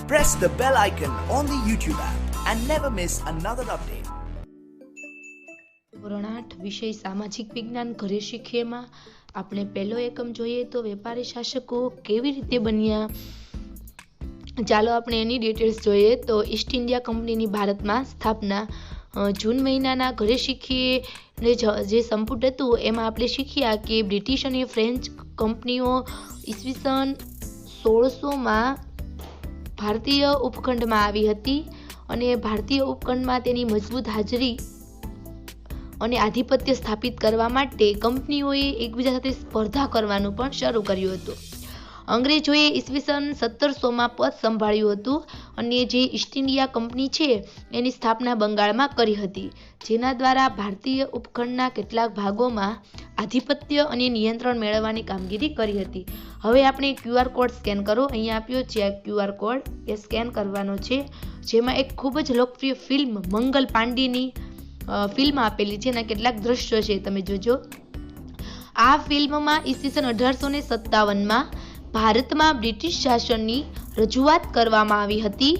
Press the bell icon on the YouTube app and never miss another update. ધોરણ 8 વિષય સામાજિક વિજ્ઞાન ઘરે શીખીએમાં આપણે પહેલો એકમ જોઈએ તો વેપારી શાસકો કેવી રીતે બન્યા. ચાલો આપણે એની ડિટેલ્સ જોઈએ. તો ઈસ્ટ ઇન્ડિયા કંપનીની ભારતમાં સ્થાપના જૂન મહિનાના ઘરે શીખીએ જે સંપુટ હતું એમાં આપણે શીખ્યા કે બ્રિટિશ અને ફ્રેન્ચ કંપનીઓ ઈસવીસન 1600માં ભારતીય ઉપખંડમાં આવી હતી અને ભારતીય ઉપખંડમાં તેની મજબૂત હાજરી અને આધિપત્ય સ્થાપિત કરવા માટે કંપનીઓએ એકબીજા સાથે સ્પર્ધા કરવાનું પણ શરૂ કર્યું હતું. અંગ્રેજોએ ઈસવીસન 1700માં પદ સંભાળ્યું હતું અને જે ઈસ્ટ ઇન્ડિયા કંપની છે એની સ્થાપના બંગાળમાં કરી હતી, જેના દ્વારા ભારતીય ઉપખંડના કેટલાક ભાગોમાં આધિપત્ય અને નિયંત્રણ મેળવવાની કામગીરી કરી હતી. હવે આપણે QR કોડ સ્કેન કરો. અહીંયા આપ્યો છે આ QR કોડ, એ સ્કેન કરવાનો છે, જેમાં એક ખૂબ જ લોકપ્રિય ફિલ્મ મંગલ પાંડેની ફિલ્મ આપેલી છે અને કેટલાક દ્રશ્યો છે, તમે જોજો. આ ફિલ્મમાં ઈસવીસન 1857માં ભારતમાં બ્રિટિશ શાસનની રજૂઆત કરવામાં આવી હતી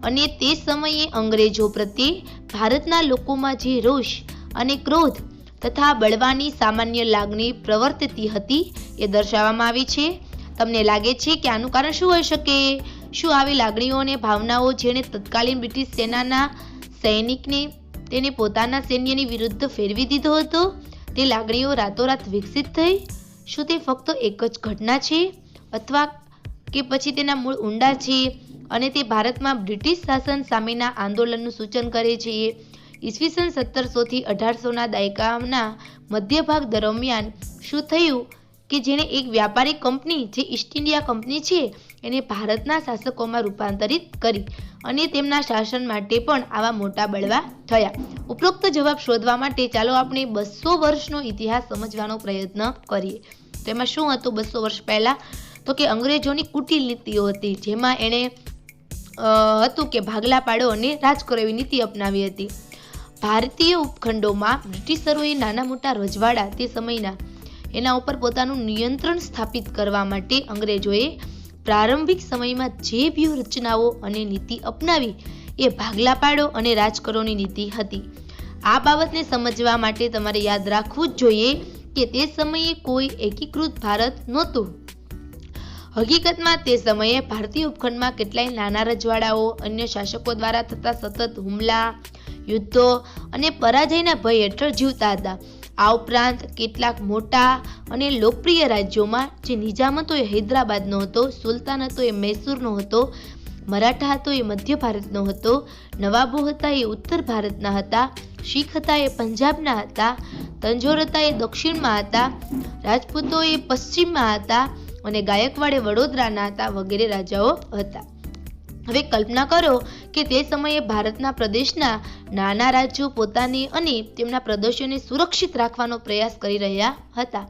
અને તે સમયે અંગ્રેજો પ્રત્યે ભારતના લોકોમાં જે રોષ અને ક્રોધ તથા બળવાની સામાન્ય લાગણી પ્રવર્તતી હતી એ દર્શાવવામાં આવી છે. તમને લાગે છે કે આનું કારણ શું હોઈ શકે? શું આવી લાગણીઓ અને ભાવનાઓ જેણે તત્કાલીન બ્રિટિશ સેનાના સૈનિકને તેને પોતાના સૈન્યની વિરુદ્ધ ફેરવી દીધો હતો, તે લાગણીઓ રાતોરાત વિકસિત થઈ? શું તે ફક્ત એક જ ઘટના છે અથવા કે પછી તેના મૂળ ઊંડા છે અને તે ભારતમાં બ્રિટિશ શાસન સામેના આંદોલનનું સૂચન કરે છે? ઈસવીસન 1700 થી 1800ના દાયકાના મધ્ય ભાગ દરમિયાન શું થયું કે જેણે એક વ્યાપારી કંપની જે ઈસ્ટ ઇન્ડિયા કંપની છે એને ભારતના શાસકોમાં રૂપાંતરિત કરી અને તેમના શાસન માટે પણ આવા મોટા બળવા થયા? ઉપરોક્ત જવાબ શોધવા માટે ચાલો આપણે 200 વર્ષનો ઇતિહાસ સમજવાનો પ્રયત્ન કરીએ. તો એમાં શું હતું 200 વર્ષ પહેલા? તો કે અંગ્રેજોની કુટિલ નીતિઓ હતી, જેમાં એણે હતું કે ભાગલા પાડો અને રાજ કરો એવી નીતિ અપનાવી હતી. ભારતીય ઉપખંડોમાં બ્રિટિશરોએ નાના મોટા રજવાડા તે સમયના એના ઉપર પોતાનું નિયંત્રણ સ્થાપિત કરવા માટે અંગ્રેજોએ પ્રારંભિક સમયમાં જે વ્યૂહરચનાઓ અને નીતિ અપનાવી એ ભાગલા પાડો અને રાજ કરોની નીતિ હતી. આ બાબતને સમજવા માટે તમારે યાદ રાખવું જ જોઈએ કે તે સમયે કોઈ એકીકૃત ભારત નહોતું. હકીકતમાં તે સમયે ભારતીય ઉપખંડમાં કેટલાય નાના રજવાડાઓ અન્ય શાસકો દ્વારા થતા સતત હુમલા, યુદ્ધો અને પરાજયના ભય હેઠળ જીવતા હતા. આ ઉપરાંત કેટલાક મોટા અને લોકપ્રિય રાજ્યોમાં જે નિજામ હતો એ હૈદરાબાદનો હતો, સુલતાન હતો એ મૈસૂરનો હતો, મરાઠા હતો એ મધ્ય ભારતનો હતો, નવાબો હતા એ ઉત્તર ભારતના હતા, શીખ હતા એ પંજાબના હતા, તંજોર હતા એ દક્ષિણમાં હતા, રાજપૂતો એ પશ્ચિમમાં હતા અને ગાયકવાડ એ વડોદરાના હતા વગેરે રાજાઓ હતા. હવે કલ્પના કરો કે તે સમયે ભારતના પ્રદેશના નાના રાજ્યો પોતાને અને તેમના પ્રદેશોને સુરક્ષિત રાખવાનો પ્રયાસ કરી રહ્યા હતા.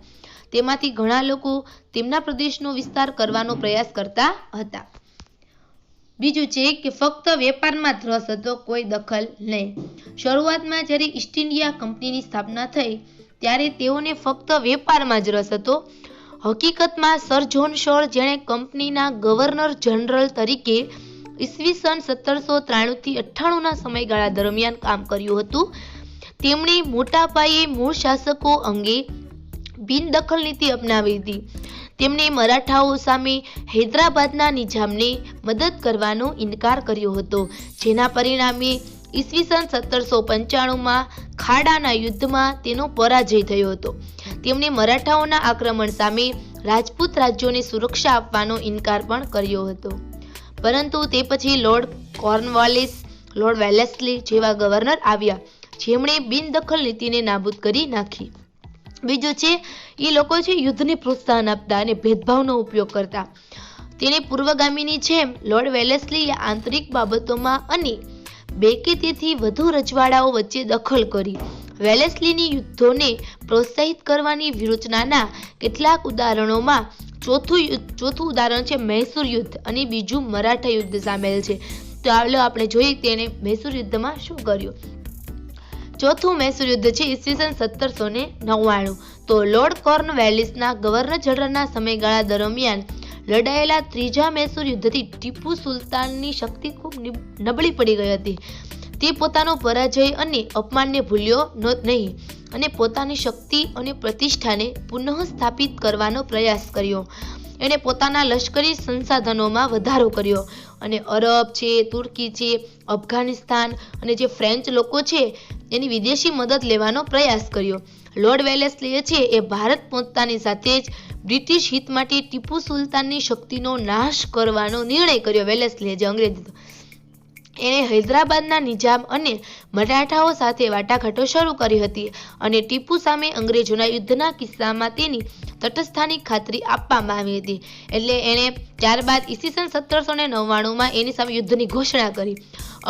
તેમાંથી ઘણા લોકો તેમના પ્રદેશનો વિસ્તાર કરવાનો પ્રયાસ કરતા હતા. બીજું છે કે ફક્ત વેપારમાં જ રસ હતો, કોઈ દખલ નહીં. શરૂઆતમાં જ્યારે ઈસ્ટ ઇન્ડિયા કંપનીની સ્થાપના થઈ ત્યારે તેઓને ફક્ત વેપારમાં જ રસ હતો. હકીકતમાં સર જ્હોન શોર જેણે કંપનીના ગવર્નર જનરલ તરીકે ઈસવીસન 1793 થી 98ના સમયગાળા દરમિયાન કામ કર્યું હતું, તેમણે મોટા પાયે મૂળ શાસકો અંગે બિનદખલ નીતિ અપનાવી હતી. તેમણે મરાઠાઓ સામે હૈદરાબાદના નિજામને મદદ કરવાનો ઇનકાર કર્યો હતો, જેના પરિણામે ઈસવીસન 1795માં ખાડાના યુદ્ધમાં તેનો પરાજય થયો હતો. તેમણે મરાઠાઓના આક્રમણ સામે રાજપૂત રાજ્યોને સુરક્ષા આપવાનો ઇનકાર પણ કર્યો હતો. પરંતુ તે પછી લોર્ડ કોર્નવાલિસ, લોર્ડ વેલેસ્લી જેવા ગવર્નર આવ્યા, જેમણે બિનદખલ નીતિને નાબૂદ કરી નાખી. બીજું છે એ લોકો છે યુદ્ધને પ્રોત્સાહન આપતા અને ભેદભાવનો ઉપયોગ કરતા. તેને પૂર્વગામીની જેમ લોર્ડ વેલેસ્લીએ આંતરિક બાબતોમાં અને 2 કે તેથી વધુ રજવાડાઓ વચ્ચે દખલ કરી. વેલેસ્લીની યુદ્ધોને પ્રોત્સાહિત કરવાની વ્યૂહરચનાના કેટલાક ઉદાહરણોમાં ચોથું ઉદાહરણ છે મૈસૂર યુદ્ધ અને બીજું મરાઠા યુદ્ધ સામેલ છે. તો ચાલો આપણે જોઈએ તેને મૈસૂર યુદ્ધમાં શું કર્યું. ચોથું મૈસૂર યુદ્ધ છે ઈસવીસન 1799. તો લોર્ડ કોર્નવાલિસના ગવર્નર જનરલના સમયગાળા દરમિયાન લડાયેલા ત્રીજા મૈસૂર યુદ્ધથી ટીપુ સુલતાનની શક્તિ ખૂબ નબળી પડી ગઈ હતી. તે પોતાનો પરાજય અને અપમાનને ભૂલ્યો નહીં અને પોતાની શક્તિ અને પ્રતિષ્ઠાને પુનઃસ્થાપિત કરવાનો પ્રયાસ કર્યો. એણે પોતાના લશ્કરી સંસાધનોમાં વધારો કર્યો અને અરબ છે, તુર્કી છે, અફઘાનિસ્તાન અને જે ફ્રેન્ચ લોકો છે એની વિદેશી મદદ લેવાનો પ્રયાસ કર્યો. લોર્ડ વેલેસ્લીએ છે એ ભારત પહોંચતાની સાથે જ બ્રિટિશ હિત માટે ટીપુ સુલતાનની શક્તિનો નાશ કરવાનો નિર્ણય કર્યો. વેલેસ્લીએ જે અંગ્રેજ હતો એણે હૈદરાબાદના નિજામ અને મરાઠાઓ સાથે વાટાઘાટો શરૂ કરી હતી અને ટીપુ સામે અંગ્રેજોના યુદ્ધના કિસ્સામાં તેની તટસ્થતાની ખાતરી આપવામાં આવી હતી. એટલે એણે ત્યારબાદ ઈસવીસન 1799માં એની સામે યુદ્ધની ઘોષણા કરી.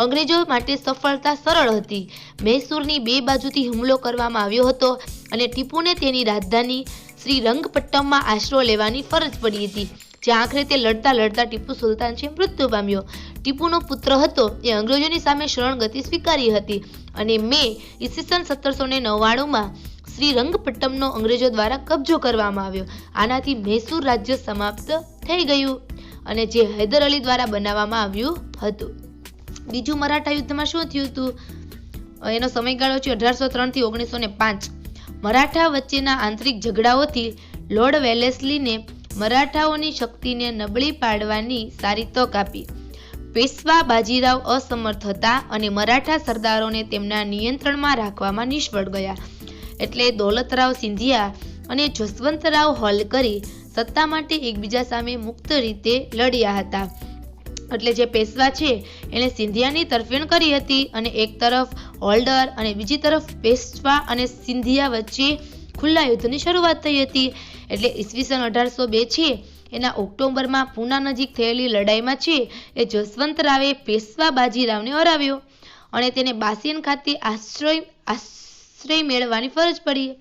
અંગ્રેજો માટે સફળતા સરળ હતી. મૈસૂરની બે બાજુથી હુમલો કરવામાં આવ્યો હતો અને ટીપુને તેની રાજધાની શ્રીરંગપટ્ટમમાં આશરો લેવાની ફરજ પડી હતી, જ્યાં આખરે તે લડતા લડતા ટીપુ સુલતાન છે મૃત્યુ પામ્યો. ટીપુનો પુત્ર હતો એ અંગ્રેજોની સામે શરણગતિ સ્વીકારી હતી અને ઈસવીસન 1799માં શ્રીરંગપટ્ટમનો અંગ્રેજો દ્વારા કબજો કરવામાં આવ્યો. આનાથી મૈસૂર રાજ્ય સમાપ્ત થઈ ગયું અને જે હૈદર અલી દ્વારા બનાવવામાં આવ્યું હતું. બીજું મરાઠા યુદ્ધમાં શું થયું હતું? એનો સમયગાળો છે 1803 થી 1905. મરાઠા વચ્ચેના આંતરિક ઝઘડાઓથી લોર્ડ વેલેસ્લીને મરાઠાઓની શક્તિને નબળી પાડવાની સારી તક આપી. પેશવા બાજીરાવ અસમર્થ હતા અને મરાઠા સરદારોને તેમના નિયંત્રણમાં રાખવામાં નિષ્ફળ ગયા. એટલે દૌલતરાવ સિંધિયા અને જસવંતરાવ હોલકરી સત્તા માટે એકબીજા સામે મુક્ત રીતે લડ્યા હતા. એટલે જે પેશવા છે એણે સિંધિયાની તરફેણ કરી હતી અને એક તરફ હોલ્ડર અને બીજી તરફ પેશવા અને સિંધિયા વચ્ચે ખુલ્લા યુદ્ધની શરૂઆત થઈ હતી. એટલે ઈસવીસન 1802 છે એના ઓક્ટોબરમાં પૂના નજીક થયેલી લડાઈમાં છે એ જસવંતરાવે પેશવા બાજીરાવને હરાવ્યો અને તેને બાસિયન ખાતે આશ્રય મેળવવાની ફરજ પડી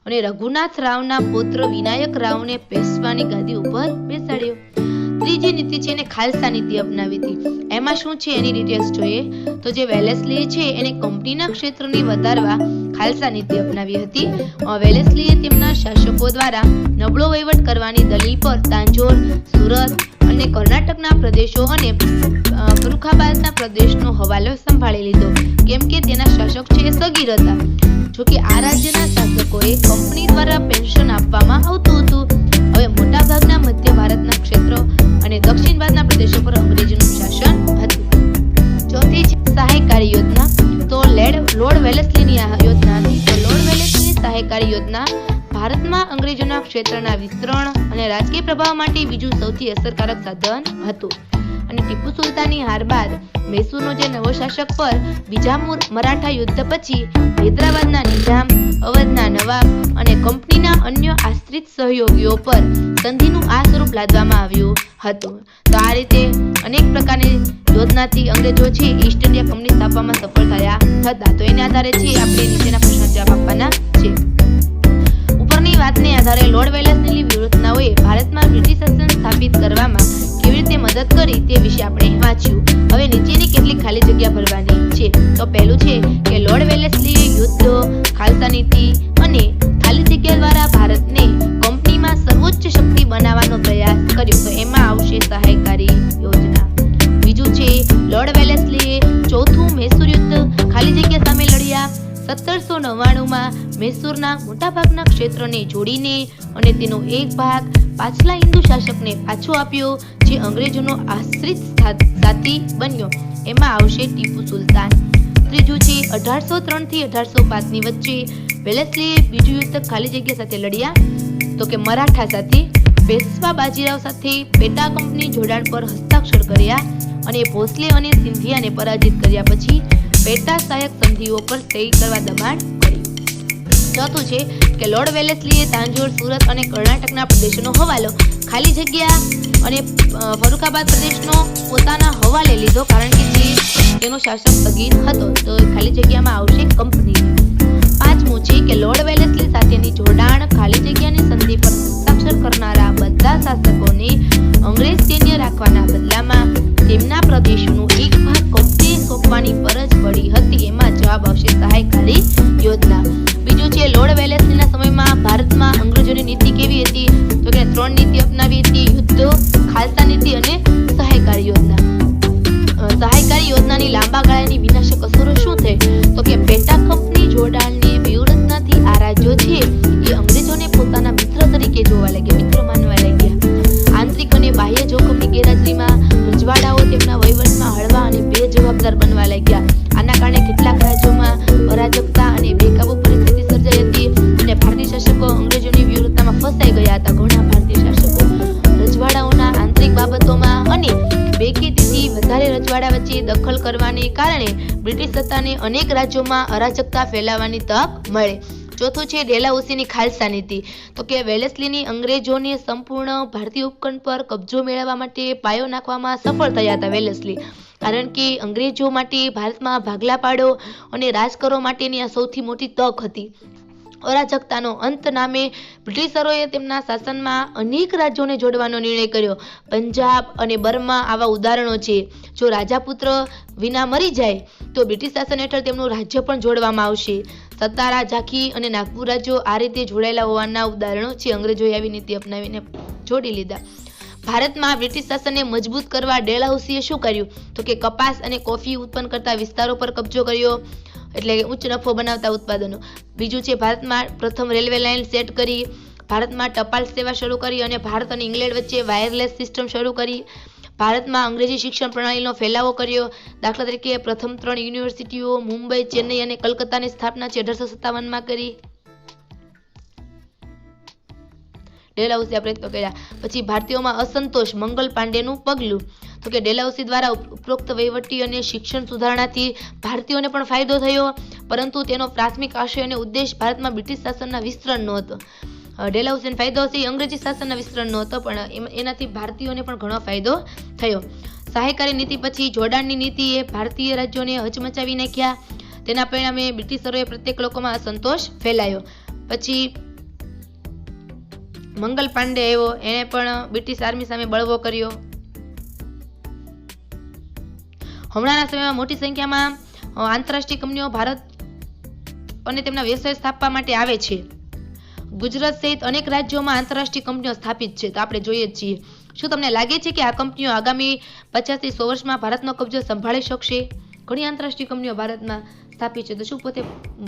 અને રઘુનાથ રાવના પુત્ર વિનાયક રાવને પેશવાની ગાદી ઉપર બેસાડ્યો. ત્રીજી નીતિ છે એને ખાલસા નીતિ અપનાવી હતી. એમાં શું છે એની ડિટેલ્સ જોઈએ તો જે વેલેસ્લી છે એને કંપનીના ક્ષેત્રને વધારવા ખાલસા નીતિ અપનાવી હતી. વેલેસ્લીએ તેમના શાસકો દ્વારા નબળો વહીવટ કરવાની દલીલ પર તાંજોર, સુરત અને કર્ણાટકના પ્રદેશો અને ફરુખાબાદના પ્રદેશનો હવાલો સંભાળી લીધો, કેમ કે તેના શાસક છે એ સગીર હતા. જોકે આ રાજ્યના શાસકોએ કંપની દ્વારા પેન્શન આપવામાં આવતું હતું. હવે મોટાભાગના મધ્ય ભારતના ક્ષેત્રો અને દક્ષિણ ભારતના પ્રદેશો પર અંગ્રેજોનું શાસન હતું. ચોથી છે સહાયકારી યોજના. તો લોર્ડ વેલેસ્લીની આ યોજના હતી. તો લોર્ડ વેલેસ્લીની સહાયકારી યોજના ભારતમાં અંગ્રેજોના ક્ષેત્રના વિસ્તરણ અને રાજકીય પ્રભાવ માટે બીજું સૌથી અસરકારક સાધન હતું. અને ટીપુ સુલતાનની હાર બાદ મૈસૂરનો જે નવો શાસક પર બીજા મરાઠા યુદ્ધ પછી હૈદરાબાદના નિજામ, અવધના નવાબ અને કંપનીના અન્ય આશ્રિત સહયોગીઓ પર સંધિનું આ સ્વરૂપ લાદવામાં આવ્યું હતું. તો આ રીતે અનેક પ્રકારની યોજનાથી અંગ્રેજો છે ઈસ્ટ ઇન્ડિયા કંપની સ્થાપવામાં સફળ થયા હતા. તો એના આધારે છે આપણે નીચેના પ્રશ્નો જવાબ આપવાના છે. ઉપરની વાતને આધારે લોર્ડ વેલેસ્લીની વ્યૂહરચનાઓએ ભારતમાં બ્રિટિશ શાસન સ્થાપિત કરવામાં કેવી રીતે મદદ કરી તે વિશે આપણે વાંચ્યું. હવે નીચેની કેટલીક ખાલી જગ્યા ભરવાની છે. તો પહેલું છે કે લોર્ડ વેલેસ્લીએ યુદ્ધ, ખાલસા નીતિ અને ખાલી જગ્યા દ્વારા ભારતને કંપનીમાં સર્વોચ્ચ શક્તિ બનાવવાનો પ્રયાસ કર્યો. તો એમાં આવશે સહાયકારી યોજના. બીજું છે લોર્ડ વેલેસ્લીએ ચોથું મૈસૂર યુદ્ધ ખાલી જગ્યા સામે લડ્યા. 1799માં મૈસૂરના મોટાભાગના ક્ષેત્રને જોડીને અને તેનો એક ભાગ પાછલા હિન્દુ શાસકને પાછો આપ્યો, જે અંગ્રેજોનો આશ્રિત સાથી બન્યો. એમાં આવશે ટીપુ સુલતાન. ત્રીજું છે 1803 થી 1805 ની વચ્ચે વેલેસ્લીએ બીજું યુદ્ધ ખાલી જગ્યા સાથે લડ્યા. તો કે મરાઠા સાથે. પેશવા બાજીરાવ સાથે પેટા કંપની જોડાણ પર હસ્તાક્ષર કર્યા અને ભોસલે અને સિંધિયાને પરાજિત કર્યા પછી પેટા સહાયક સંધિઓ પર સહી કરવા દબાણ કર્યું. ચોથું છે કે લોર્ડ વેલેસ્લીએ તાંજોર, સુરત અને કર્ણાટકના પ્રદેશોનો હવાલો ખાલી જગ્યા અને ફરુખાબાદ પ્રદેશનો પોતાના હવાલે લીધો, કારણ કે જે તેનો શાસક સગીર હતો. તો ખાલી જગ્યામાં આવશે કંપની. પાંચમું છે કે લોર્ડ વેલેસ્લી સાથેની જોડાણ ખાલી જગ્યાની સંધિ પર હસ્તાક્ષર કરનારા બધા શાસકોને અંગ્રેજ સૈન્ય રાખવાના બદલામાં તેમના પ્રદેશોનું એક ભાગ કંપનીએ સોંપવાની ફરજ પડી હતી. એમાં જવાબ આવશે સહાયકારી યોજના. બીજું છે લોર્ડ વેલેસ્લીના સમયમાં ભારતમાં અંગ્રેજોની નીતિ કેવી હતી? તો કે 3 નીતિ અપનાવી હતી: યુદ્ધ, આની લાંબા ગાળાની વિનાશક અસરો શું થઈ? તો કે પેટા કંપની જોડાણની વ્યૂહરચનાથી આ રાજ્યો છે એ અંગ્રેજોને પોતાના મિત્ર તરીકે જોવા લાગ્યા, મિત્ર માનવા લાગ્યા. આંતરિક અને બાહ્ય જોખમની ગેરહાજરીમાં રજવાડાઓ તેમના વહીવટમાં હળવા અને બેજવાબદાર બનવા લાગ્યા. આના કારણે કેટલાક રાજ્યોમાં અરાજકતા અને બેકાબુ પરિસ્થિતિ સર્જાઈ હતી અને ભારતીય શાસકો અંગ્રેજોની વ્યૂહરચનામાં ફસાઈ ગયા હતા. ઘણા ભારતીય શાસકો રજવાડાઓના આંતરિક બાબતોમાં અને બેકીથી વધારે રજવાડા વચ્ચે દખલ કરવાને કારણે બ્રિટિશ સત્તાને અનેક રાજ્યોમાં અરાજકતા ફેલાવવાની તક મળે. ચોથું છે ડેલાઉસીની ખાલસા નીતિ. તો કે વેલેસ્લીની અંગ્રેજોને સંપૂર્ણ ભારતીય ઉપખંડ પર કબજો મેળવવા માટે પાયો નાખવામાં સફળ થયા હતા વેલેસ્લી. કારણ કે અંગ્રેજો માટે ભારતમાં ભાગલા પાડો અને રાજ કરો માટેની આ સૌથી મોટી તક હતી. અરાજકતાનો અંત નામે બ્રિટિશરોએ તેમના શાસનમાં અનેક રાજ્યોને જોડવાનો નિર્ણય કર્યો. પંજાબ અને બર્મા આવા ઉદાહરણો છે. જો રાજાપુત્ર વિના મરી જાય તો બ્રિટિશ શાસન હેઠળ તેમનું રાજ્ય પણ જોડવામાં આવશે. સતારા, ઝાંખી અને નાગપુર રાજ્યો આ રીતે જોડાયેલા હોવાના ઉદાહરણો છે. અંગ્રેજોએ આવી નીતિ અપનાવીને જોડી લીધા. ભારતમાં બ્રિટિશ શાસનને મજબૂત કરવા ડેલહાઉસીએ શું કર્યું? તો કે કપાસ અને કોફી ઉત્પન્ન કરતા વિસ્તારો પર કબજો કર્યો, એટલે કે ઉચ્ચ નફો બનાવતા ઉત્પાદનો. બીજું છે ભારતમાં પ્રથમ રેલવે લાઇન સેટ કરી, ભારતમાં ટપાલ સેવા શરૂ કરી અને ભારત અને ઇંગ્લેન્ડ વચ્ચે વાયરલેસ સિસ્ટમ શરૂ કરી. ભારતમાં અંગ્રેજી શિક્ષણ પ્રણાલીનો ફેલાવો કર્યો. દાખલા તરીકે પ્રથમ 3 યુનિવર્સિટીઓ મુંબઈ, ચેન્નઈ અને કલકત્તાની સ્થાપના 1857માં કરી. ડેલહાઉસીએ પ્રયત્નો કર્યા. પછી ભારતીયોમાં અસંતોષ, મંગલ પાંડેનું પગલું. તો કે ડેલહાઉસી દ્વારા ઉપરોક્ત વહીવટી અને શિક્ષણ સુધારણાથી ભારતીયોને પણ ફાયદો થયો, પરંતુ તેનો પ્રાથમિક આશય અને ઉદ્દેશ ભારતમાં બ્રિટિશ શાસનના વિસ્તરણનો હતો. ડેલહાઉસીનો ફાયદો છે અંગ્રેજી શાસનના વિસ્તરણનો હતો, પણ એનાથી ભારતીયોને પણ ઘણો ફાયદો થયો. સહાયકારી નીતિ પછી જોડાણની નીતિએ ભારતીય રાજ્યોને હચમચાવી નાખ્યા. તેના પરિણામે બ્રિટિશરોએ પ્રત્યેક લોકોમાં અસંતોષ ફેલાયો. પછી મંગલ પાંડે આવ્યો, એણે પણ બ્રિટિશ આર્મી સામે બળવો કર્યો. હમણાંના સમયમાં મોટી સંખ્યામાં આંતરરાષ્ટ્રીય કંપનીઓ ભારત અને તેમના વ્યવસાય સ્થાપવા માટે આવે છે. ગુજરાત સહિત અનેક રાજ્યોમાં આંતરરાષ્ટ્રીય કંપનીઓ સ્થાપિત છે, તો આપણે જોઈએ જ છીએ. શું તમને લાગે છે કે આ કંપનીઓ આગામી 50 થી 100 વર્ષમાં ભારતનો કબજો સંભાળી શકશે? ઘણી આંતરરાષ્ટ્રીય કંપનીઓ ભારતમાં સ્થાપિત છે, તો શું પોતે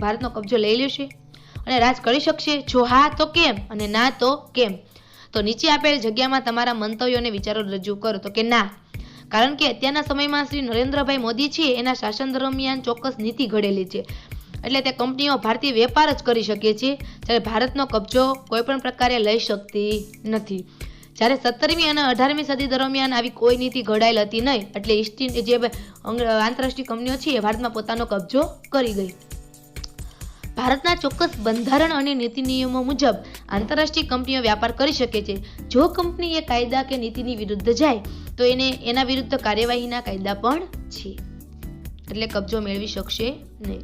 ભારતનો કબજો લઈ લેશે અને રાજ કરી શકશે? જો હા તો કેમ અને ના તો કેમ? તો નીચે આપેલ જગ્યામાં તમારા મંતવ્યો અને વિચારો રજૂ કરો. તો કે ના, કારણ કે અત્યારના સમયમાં શ્રી નરેન્દ્રભાઈ મોદી છે એના શાસન દરમિયાન ચોક્કસ નીતિ ઘડેલી છે, એટલે તે કંપનીઓ ભારતીય વેપાર જ કરી શકે છે, જ્યારે ભારતનો કબજો કોઈ પણ પ્રકારે લઈ શકતી નથી. જ્યારે 17મી અને 18મી સદી દરમિયાન આવી કોઈ નીતિ ઘડાયેલ હતી નહીં, એટલે ઈસ્ટ જે આંતરરાષ્ટ્રીય કંપનીઓ છે એ ભારતમાં પોતાનો કબજો કરી ગઈ. ભારતના ચોક્કસ બંધારણ અને નીતિ નિયમો મુજબ આંતરરાષ્ટ્રીય કંપનીઓ વ્યાપાર કરી શકે છે. જો કંપની એ કાયદા કે નીતિની વિરુદ્ધ જાય તો એના વિરુદ્ધ કાર્યવાહીના કાયદા પણ છે, એટલે કબજો મેળવી શકશે નહીં.